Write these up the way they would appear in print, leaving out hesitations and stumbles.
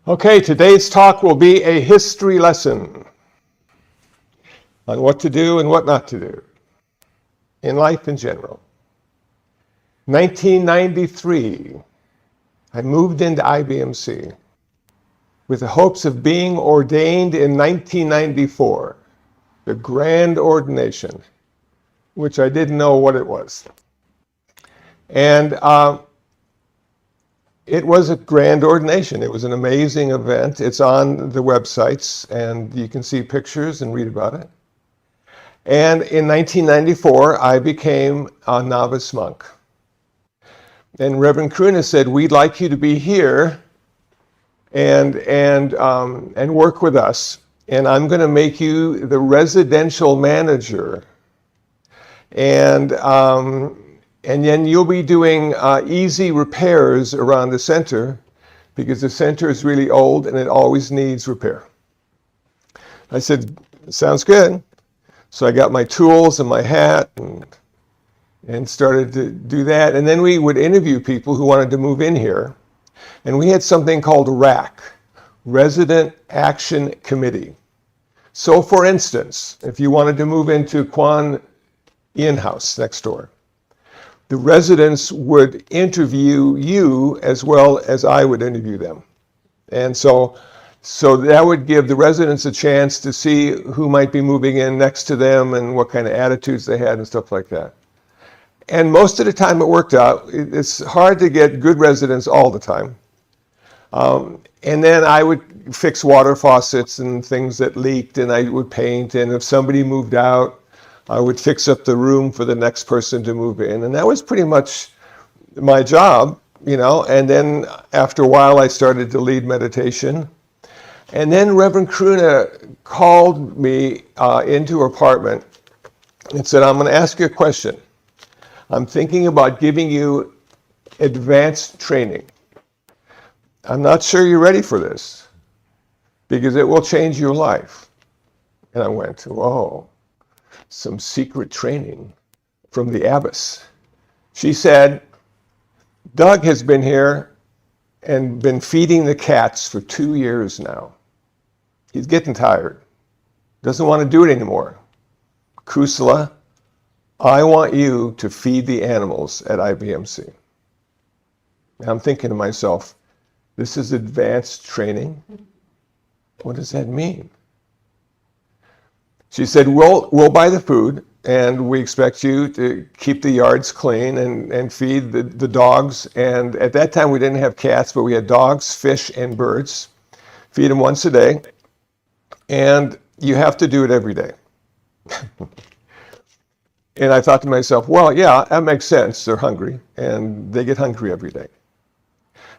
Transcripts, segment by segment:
Okay, today's talk will be a history lesson on what to do and what not to do in life in general. 1993, I moved into IBMC with the hopes of being ordained in 1994, the grand ordination, which I didn't know what it was. And it was a grand ordination. It was an amazing event. It's on the websites, and you can see pictures and read about it. And in 1994, I became a novice monk. And Reverend Kruna said, "We'd like you to be here and work with us. And I'm going to make you the residential manager. And then you'll be doing easy repairs around the center because the center is really old and it always needs repair." I said, "Sounds good." So I got my tools and my hat and started to do that. And then we would interview people who wanted to move in here. And we had something called RAC, Resident Action Committee. So for instance, if you wanted to move into Kwan Inn House next door, the residents would interview you as well as I would interview them. And so that would give the residents a chance to see who might be moving in next to them and what kind of attitudes they had and stuff like that. And most of the time it worked out. It's hard to get good residents all the time. And then I would fix water faucets and things that leaked, and I would paint. And if somebody moved out, I would fix up the room for the next person to move in. And that was pretty much my job, you know. And then after a while, I started to lead meditation. And then Reverend Kruna called me into her apartment and said, "I'm going to ask you a question. I'm thinking about giving you advanced training. I'm not sure you're ready for this because it will change your life." And I went, "Whoa. Some secret training from the abbess." She said, "Doug has been here and been feeding the cats for 2 years now. He's getting tired. Doesn't want to do it anymore. Kusala, I want you to feed the animals at IBMC." And I'm thinking to myself, this is advanced training? What does that mean? She said, we'll buy the food, and we expect you to keep the yards clean and feed the dogs. And at that time, we didn't have cats, but we had dogs, fish, and birds. Feed them once a day, and you have to do it every day. And I thought to myself, well, yeah, that makes sense. They're hungry, and they get hungry every day.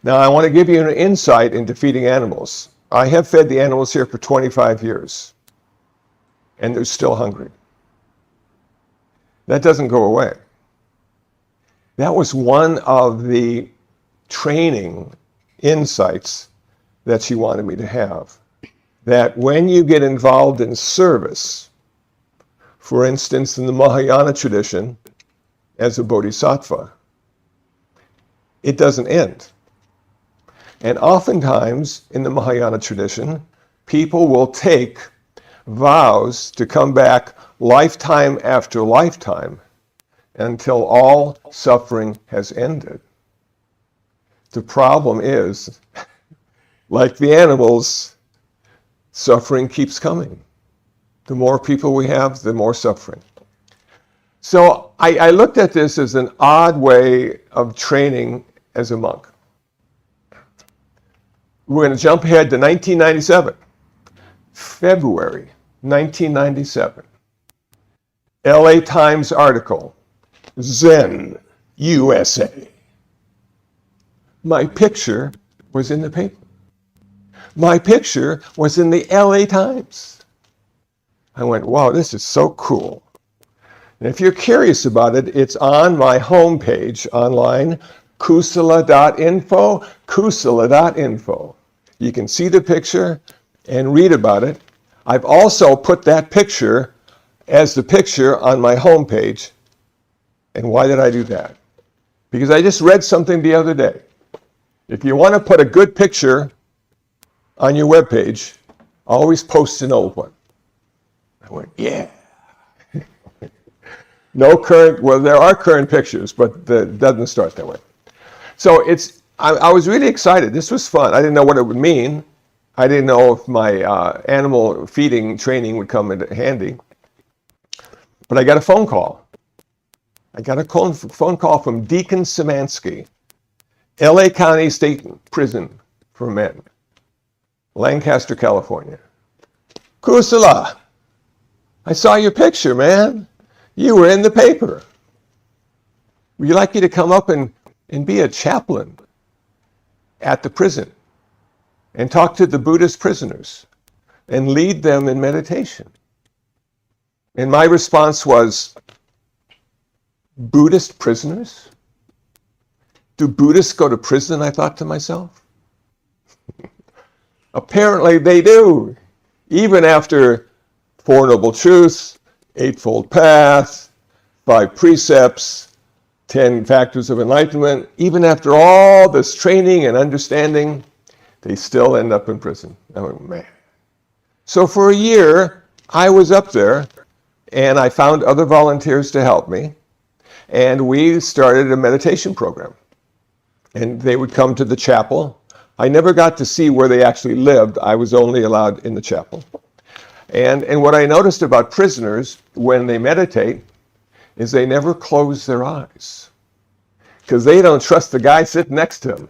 Now, I want to give you an insight into feeding animals. I have fed the animals here for 25 years. And they're still hungry. That doesn't go away. That was one of the training insights that she wanted me to have. That when you get involved in service, for instance, in the Mahayana tradition, as a bodhisattva, it doesn't end. And oftentimes in the Mahayana tradition, people will take vows to come back lifetime after lifetime until all suffering has ended. The problem is, like the animals, suffering keeps coming. The more people we have, the more suffering. So I looked at this as an odd way of training as a monk. We're going to jump ahead to 1997, February 1997. LA Times article, Zen, USA. My picture was in the paper. My picture was in the LA Times. I went, wow, this is so cool. And if you're curious about it, it's on my homepage online, kusala.info, kusala.info. You can see the picture and read about it. I've also put that picture as the picture on my homepage. And why did I do that? Because I just read something the other day. If you want to put a good picture on your webpage, always post an old one. I went, yeah. No current, well, there are current pictures, but it doesn't start that way. So I was really excited. This was fun. I didn't know what it would mean. I didn't know if my animal feeding training would come in handy. But I got a phone call. I got a phone call from Deacon Szymanski, LA County State Prison for Men, Lancaster, California. Kusala, I saw your picture, man. You were in the paper. We'd like you to come up and be a chaplain at the prison and talk to the Buddhist prisoners and lead them in meditation. And my response was, Buddhist prisoners? Do Buddhists go to prison, I thought to myself. Apparently they do. Even after Four Noble Truths, Eightfold Path, 5 Precepts, 10 Factors of Enlightenment, even after all this training and understanding, they still end up in prison. I went, man. So for a year, I was up there, and I found other volunteers to help me, and we started a meditation program. And they would come to the chapel. I never got to see where they actually lived. I was only allowed in the chapel. And what I noticed about prisoners when they meditate is they never close their eyes because they don't trust the guy sitting next to them.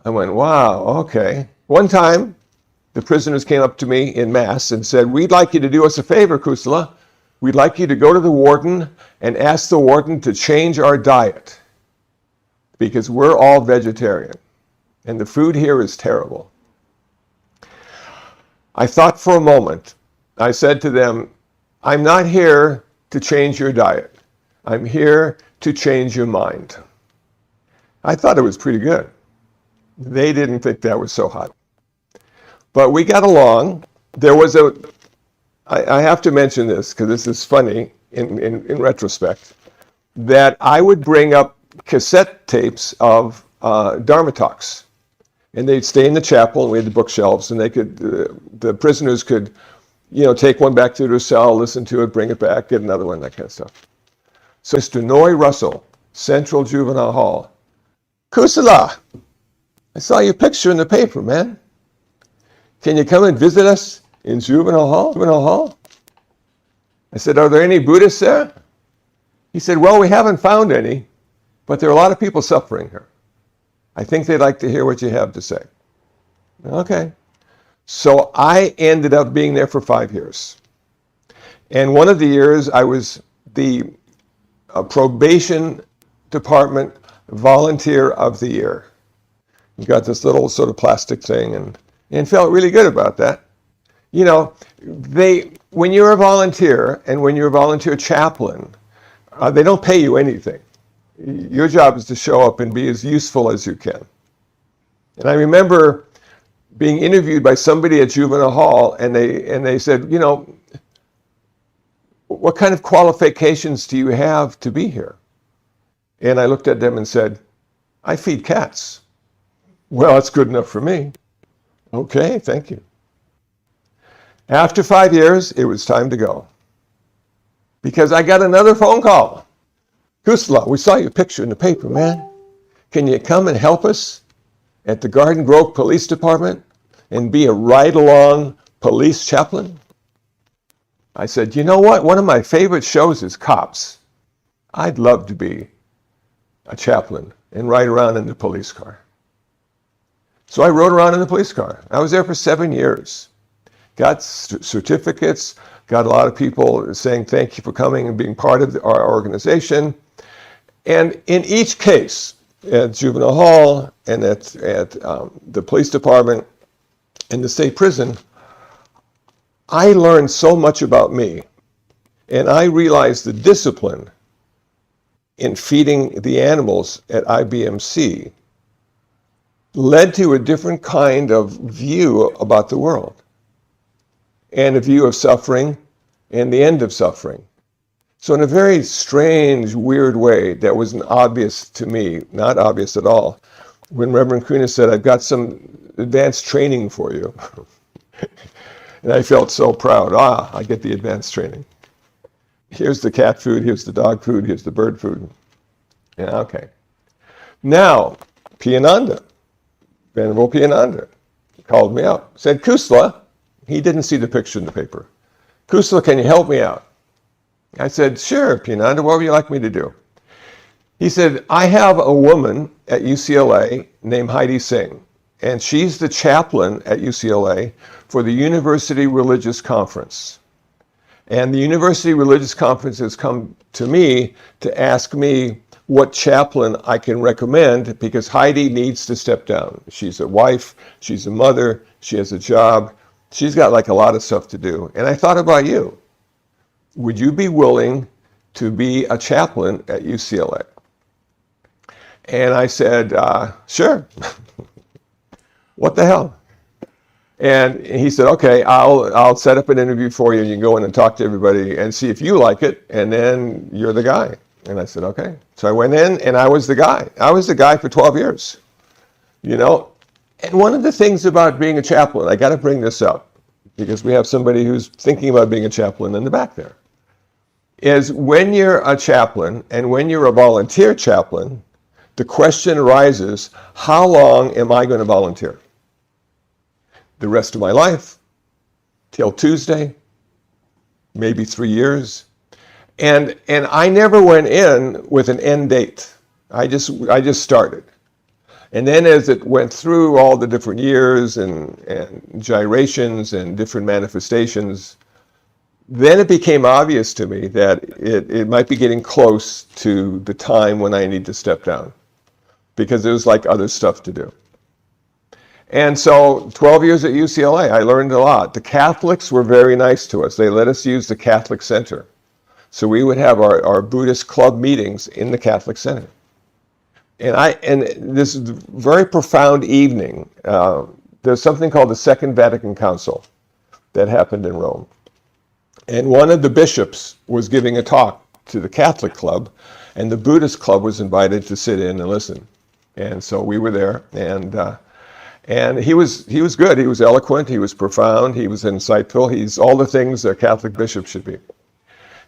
I went, wow, okay. One time, the prisoners came up to me in Mass and said, we'd like you to do us a favor, Kusala. We'd like you to go to the warden and ask the warden to change our diet because we're all vegetarian and the food here is terrible. I thought for a moment. I said to them, I'm not here to change your diet. I'm here to change your mind. I thought it was pretty good. They didn't think that was so hot. But we got along. There was I have to mention this because this is funny in retrospect, that I would bring up cassette tapes of Dharma talks. And they'd stay in the chapel, and we had the bookshelves, and they could, the prisoners could, take one back to their cell, listen to it, bring it back, get another one, that kind of stuff. So Mr. Noy Russell, Central Juvenile Hall. Kusala, I saw your picture in the paper, man. Can you come and visit us in Juvenile Hall? I said, are there any Buddhists there? He said, well, we haven't found any, but there are a lot of people suffering here. I think they'd like to hear what you have to say. Okay. So I ended up being there for 5 years. And one of the years I was the probation department volunteer of the year. You got this little sort of plastic thing and felt really good about that. When you're a volunteer and when you're a volunteer chaplain, they don't pay you anything. Your job is to show up and be as useful as you can. And I remember being interviewed by somebody at Juvenile Hall, and they said, what kind of qualifications do you have to be here? And I looked at them and said, I feed cats. Well, that's good enough for me. Okay, thank you. After 5 years, it was time to go. Because I got another phone call. Kusala, we saw your picture in the paper, man. Can you come and help us at the Garden Grove Police Department and be a ride-along police chaplain? I said, you know what? One of my favorite shows is Cops. I'd love to be a chaplain and ride around in the police car. So I rode around in the police car. I was there for 7 years. Got certificates, got a lot of people saying thank you for coming and being part of our organization. And in each case, at Juvenile Hall and at the police department and the state prison, I learned so much about me. And I realized the discipline in feeding the animals at IBMC led to a different kind of view about the world and a view of suffering and the end of suffering. So in a very strange, weird way that wasn't obvious to me, not obvious at all, when Reverend Kuna said, I've got some advanced training for you. And I felt so proud. I get the advanced training. Here's the cat food, here's the dog food, here's the bird food. Yeah, okay. Now, Piyananda, Venerable Piyananda, called me up, said, Kusala, he didn't see the picture in the paper. Kusala, can you help me out? I said, sure, Piyananda, what would you like me to do? He said, I have a woman at UCLA named Heidi Singh, and she's the chaplain at UCLA for the University Religious Conference. And the University Religious Conference has come to me to ask me what chaplain I can recommend because Heidi needs to step down. She's a wife, she's a mother, she has a job, she's got like a lot of stuff to do. And I thought about you. Would you be willing to be a chaplain at UCLA? And I said, sure. What the hell? And he said, okay, I'll set up an interview for you and you can go in and talk to everybody and see if you like it, and then you're the guy. And I said, okay. So I went in and I was the guy. I was the guy for 12 years, you know. And one of the things about being a chaplain, I got to bring this up because we have somebody who's thinking about being a chaplain in the back there, is when you're a chaplain and when you're a volunteer chaplain, the question arises, how long am I going to volunteer? The rest of my life, till Tuesday, maybe 3 years. And I never went in with an end date. I just started. And then as it went through all the different years and gyrations and different manifestations, then it became obvious to me that it might be getting close to the time when I need to step down because there was like other stuff to do. And so 12 years at UCLA, I learned a lot. The Catholics were very nice to us. They let us use the Catholic Center. So we would have our Buddhist club meetings in the Catholic Center. And this very profound evening, there's something called the Second Vatican Council that happened in Rome. And one of the bishops was giving a talk to the Catholic club, and the Buddhist club was invited to sit in and listen. And so we were there, and he was good. He was eloquent. He was profound. He was insightful. He's all the things a Catholic bishop should be.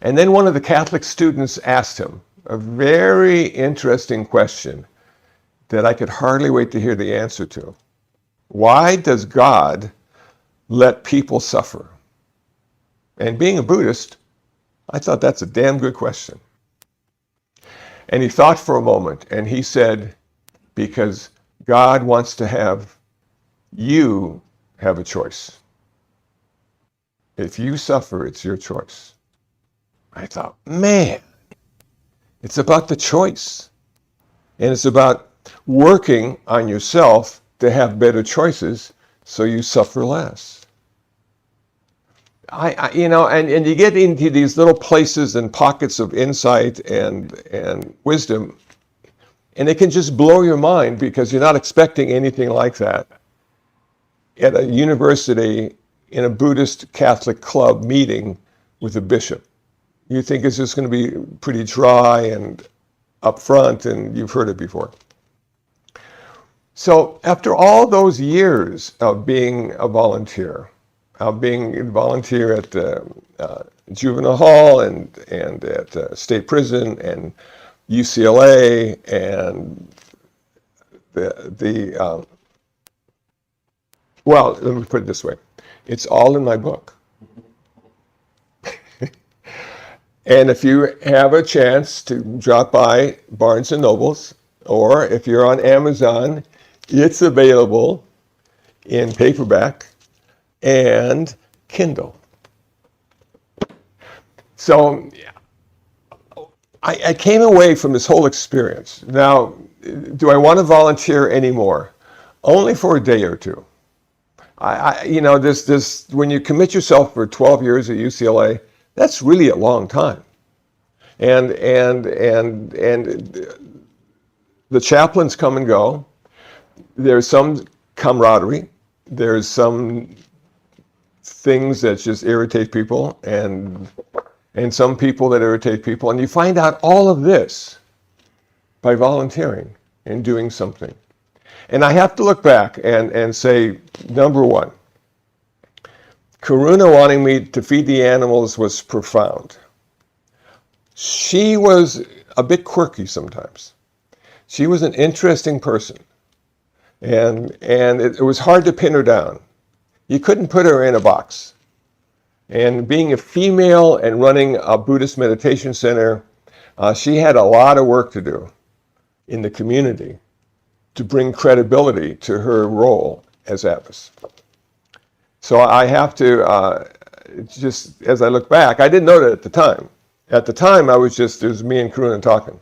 And then one of the Catholic students asked him a very interesting question that I could hardly wait to hear the answer to. Why does God let people suffer? And being a Buddhist, I thought that's a damn good question. And he thought for a moment, and he said, because God wants to have you have a choice. If you suffer, it's your choice. I thought, man, it's about the choice. And it's about working on yourself to have better choices so you suffer less. And you get into these little places and pockets of insight and wisdom, and it can just blow your mind because you're not expecting anything like that at a university in a Buddhist Catholic club meeting with a bishop. You think it's just going to be pretty dry and upfront, and you've heard it before. So after all those years of being a volunteer, at juvenile hall and at state prison and UCLA and well, let me put it this way. It's all in my book. And if you have a chance to drop by Barnes & Noble's, or if you're on Amazon, it's available in paperback and Kindle. So I came away from this whole experience. Now, do I want to volunteer anymore? Only for a day or two. This when you commit yourself for 12 years at UCLA, that's really a long time. And the chaplains come and go. There's some camaraderie. There's some things that just irritate people and some people that irritate people. And you find out all of this by volunteering and doing something. And I have to look back and say, number one, Karuna wanting me to feed the animals was profound. She was a bit quirky sometimes. She was an interesting person. And it was hard to pin her down. You couldn't put her in a box. And being a female and running a Buddhist meditation center, she had a lot of work to do in the community to bring credibility to her role as abbess. So I have to, just as I look back, I didn't know that at the time. At the time, it was me and Karuna talking.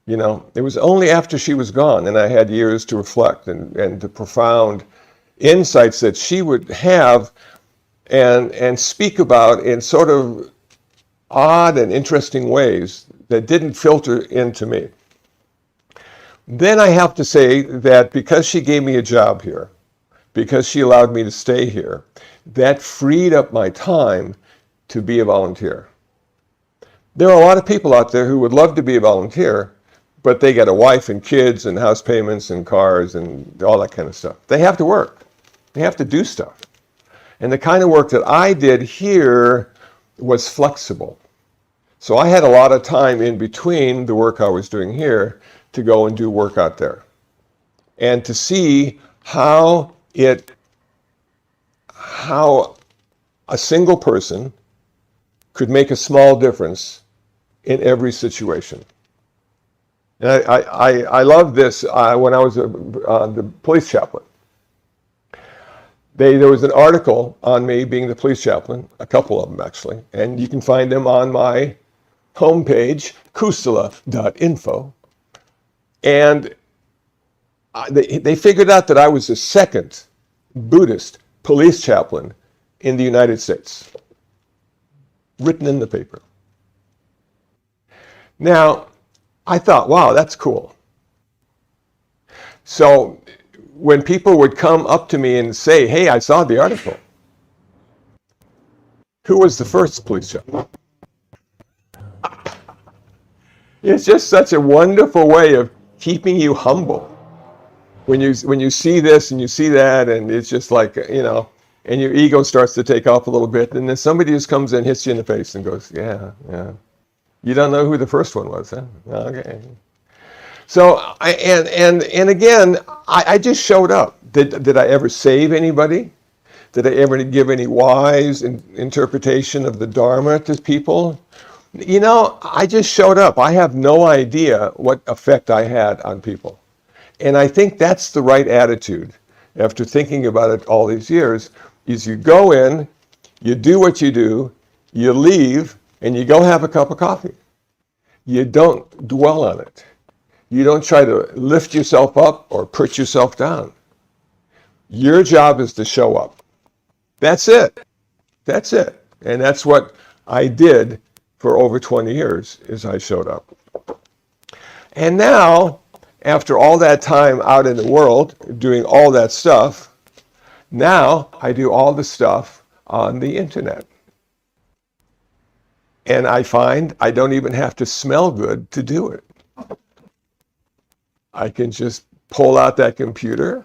You know, it was only after she was gone and I had years to reflect and the profound insights that she would have and speak about in sort of odd and interesting ways that didn't filter into me. Then I have to say that because she gave me a job here, because she allowed me to stay here, that freed up my time to be a volunteer. There are a lot of people out there who would love to be a volunteer, but they got a wife and kids and house payments and cars and all that kind of stuff. They have to work. They have to do stuff. And the kind of work that I did here was flexible. So I had a lot of time in between the work I was doing here to go and do work out there. And to see how a single person could make a small difference in every situation. And I love this when I was the police chaplain. There was an article on me being the police chaplain, a couple of them actually, and you can find them on my homepage, kusala.info. And they figured out that I was the second Buddhist police chaplain in the United States, written in the paper. Now, I thought, wow, that's cool. So when people would come up to me and say, hey, I saw the article, who was the first police chaplain? It's just such a wonderful way of keeping you humble. When you see this and you see that, and it's just like, you know, and your ego starts to take off a little bit, and then somebody just comes in, hits you in the face and goes, yeah. You don't know who the first one was, huh? Okay. So, and again, I just showed up. Did I ever save anybody? Did I ever give any wise interpretation of the Dharma to people? You know, I just showed up. I have no idea what effect I had on people. And I think that's the right attitude after thinking about it all these years, is you go in, you do what you do, you leave, and you go have a cup of coffee. You don't dwell on it. You don't try to lift yourself up or put yourself down. Your job is to show up. That's it. That's it. And that's what I did for over 20 years, is I showed up. And now, after all that time out in the world, doing all that stuff, now I do all the stuff on the internet. And I find I don't even have to smell good to do it. I can just pull out that computer,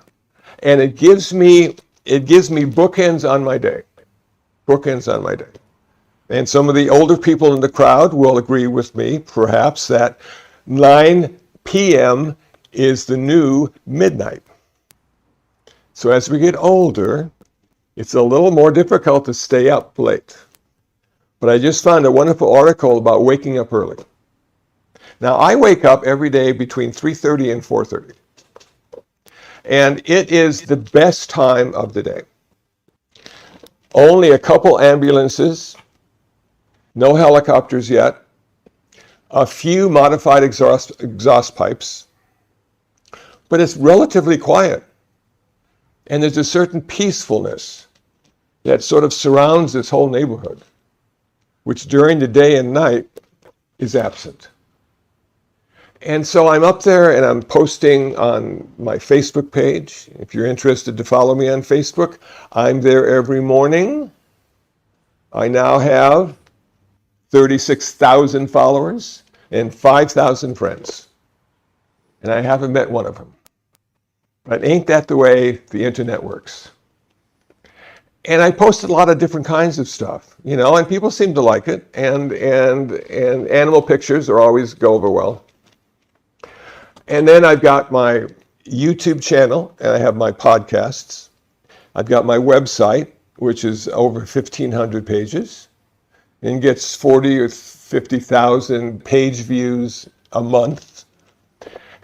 and it gives me bookends on my day. Bookends on my day. And some of the older people in the crowd will agree with me, perhaps, that 9 p.m. is the new midnight. So as we get older, it's a little more difficult to stay up late. But I just found a wonderful article about waking up early. Now, I wake up every day between 3:30 and 4:30. And it is the best time of the day. Only a couple ambulances, no helicopters yet, a few modified exhaust pipes, but it's relatively quiet. And there's a certain peacefulness that sort of surrounds this whole neighborhood, which during the day and night is absent. And so I'm up there and I'm posting on my Facebook page. If you're interested to follow me on Facebook, I'm there every morning. I now have 36,000 followers and 5,000 friends. And I haven't met one of them. But ain't that the way the internet works? And I posted a lot of different kinds of stuff, and people seem to like it. And animal pictures are always go over well. And then I've got my YouTube channel, and I have my podcasts. I've got my website, which is over 1,500 pages, and gets 40 or 50,000 page views a month.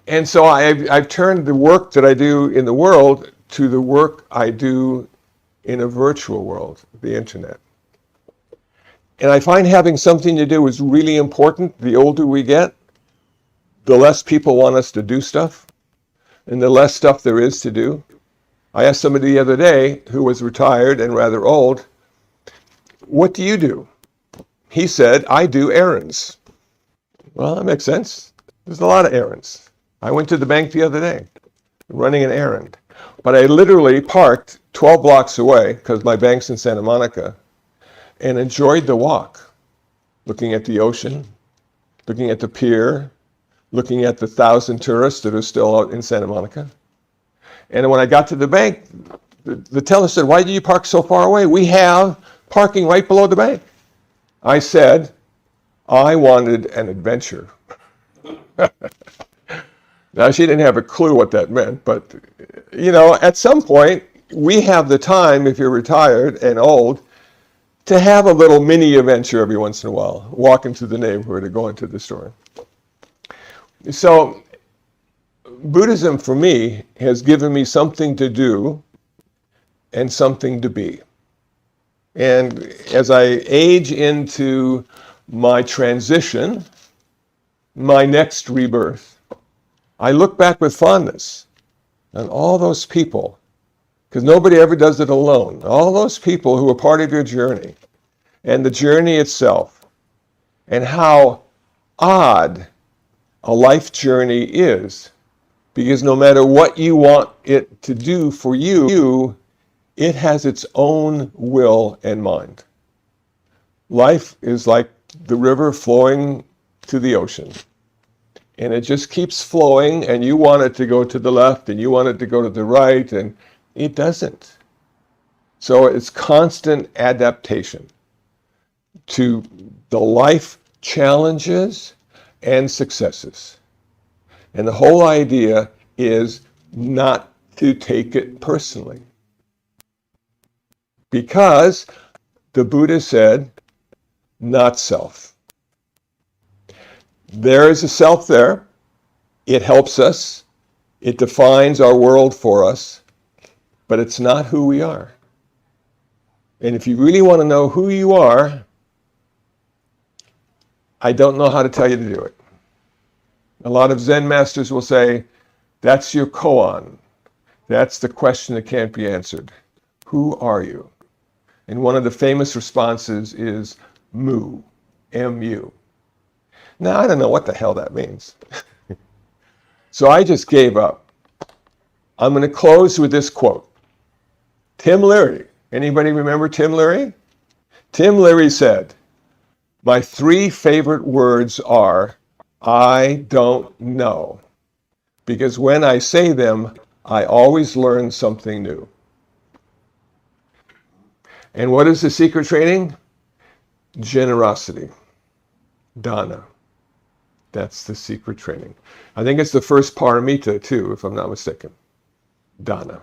And so I've turned the work that I do in the world to the work I do in a virtual world, the internet. And I find having something to do is really important. The older we get, the less people want us to do stuff, and the less stuff there is to do. I asked somebody the other day who was retired and rather old, "What do you do?" He said, "I do errands." Well, that makes sense. There's a lot of errands. I went to the bank the other day, running an errand. But I literally parked 12 blocks away, because my bank's in Santa Monica, and enjoyed the walk, looking at the ocean, looking at the pier, looking at the 1,000 tourists that are still out in Santa Monica. And when I got to the bank, the teller said, "Why do you park so far away? We have parking right below the bank." I said, I wanted an adventure. Now, she didn't have a clue what that meant, but, at some point, we have the time, if you're retired and old, to have a little mini adventure every once in a while, walking through the neighborhood or going to the store. So, Buddhism, for me, has given me something to do and something to be. And as I age into my transition, my next rebirth, I look back with fondness on all those people, because nobody ever does it alone, all those people who are part of your journey, and the journey itself, and how odd a life journey is, because no matter what you want it to do for you, it has its own will and mind. Life is like the river flowing to the ocean. And it just keeps flowing, and you want it to go to the left, and you want it to go to the right, and it doesn't. So it's constant adaptation to the life challenges and successes. And the whole idea is not to take it personally. Because the Buddha said, not self. There is a self there. It helps us. It defines our world for us. But it's not who we are. And if you really want to know who you are, I don't know how to tell you to do it. A lot of Zen masters will say, that's your koan. That's the question that can't be answered. Who are you? And one of the famous responses is mu, M-U. Now, I don't know what the hell that means. So I just gave up. I'm going to close with this quote. Tim Leary. Anybody remember Tim Leary? Tim Leary said, "My 3 favorite words are, I don't know. Because when I say them, I always learn something new." And what is the secret training? Generosity. Dana. That's the secret training. I think it's the first paramita too, if I'm not mistaken. Dana.